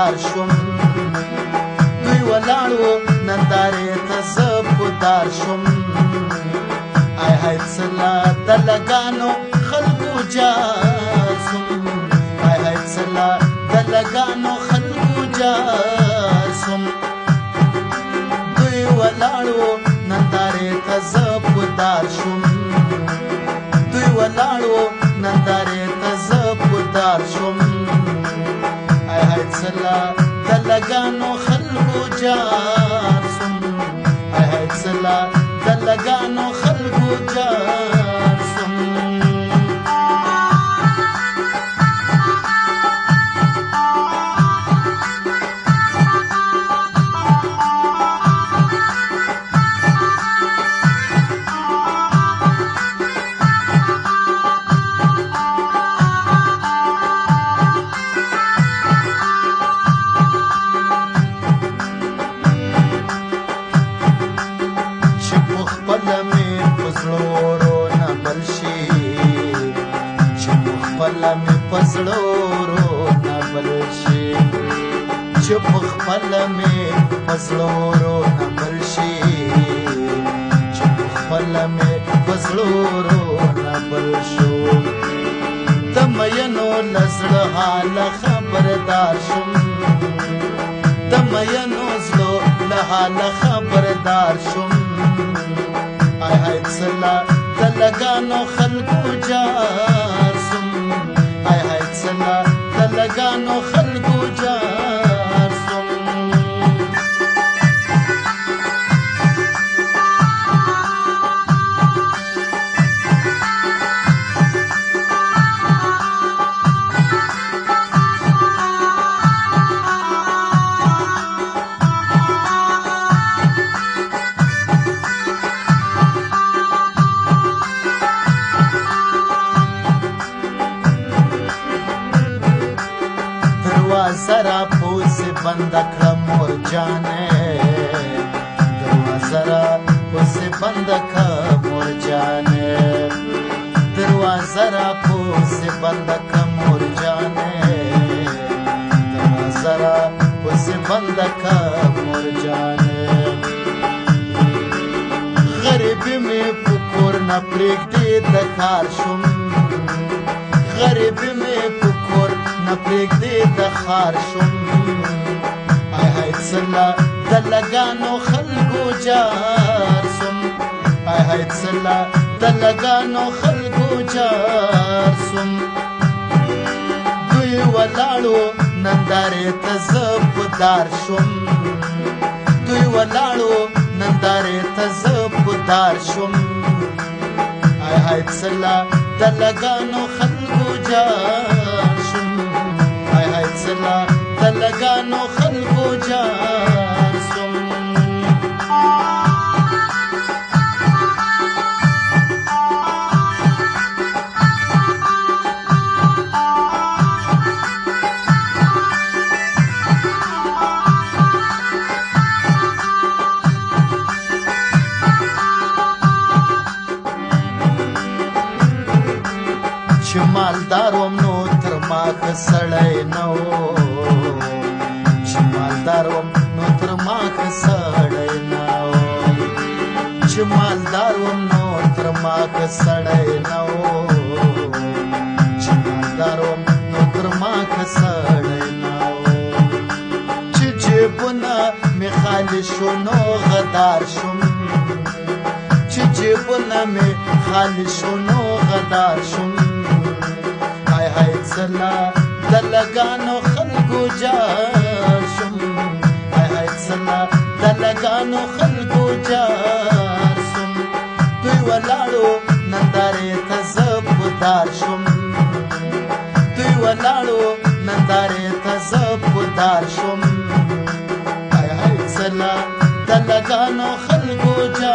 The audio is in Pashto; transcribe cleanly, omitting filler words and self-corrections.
پدار شوم دوی ولاړو نندارې ته زه پدار شوم ای هی څلا د لګانو خلکو جار سوم ای هی څلا د لګانو خلکو جار سوم دوی ولاړو نندارې ته زه پدار شوم دوی ولاړو نندارې ته زه پدار شوم ای هی څلا د لګانو خلکو جار سوم ای هی څلا د لګانو خلکو جار سوم چې په خپله مې په زړه ورونه بل شي چې په خپله مې په زړه ورونه بل شو د مینو له زړه حاله خبردار شوم د مینو زړه له حاله خبردار شوم ای هی څلا د لګانو خلکو جار سوم ای هی څلا د لګانو خلکو جار سوم दरवाजा را پوسې بنده کړه مور جانې دروازه را پوسې بنده کړه مور جانې دروازه را پوسې بنده کړه مور جانې دروازه را پوسې بنده کړه مور جانې غریبي مې په کور نه پرېږدې د کار شوم غریبي مې په کور نه پرېږدې د ښار شوم ای هی څلا د لګانو خلکو جار سوم ای هی څلا د لګانو خلکو جار سوم دوی ولاړو نندارې ته زه پدار شوم دوی ولاړو نندارې ته زه پدار شوم ای هی څلا د لګانو خلکو جار شوم ای هی څلا د لګانو خلکو جار سوم چې مالدار وم نو تر ما ښه سړی نه و چې مالدار وم نو تر ما ښه سړی نه و چې مالدار وم نو تر ما ښه سړی نه و چې مالدار وم نو تر ما ښه سړی نه و چې جیبونه مې خالي شو نو غدار شوم چې جیبونه مې خالي شو نو غدار شوم ای هی څلا د لګانو خلکو جار شوم ای هی څلا د لګانو خلکو جار سوم دوی ولاړو نندارې ته زه پدار شوم دوی ولاړو نندارې ته زه پدار شوم ای هی څلا د لګانو خلکو جار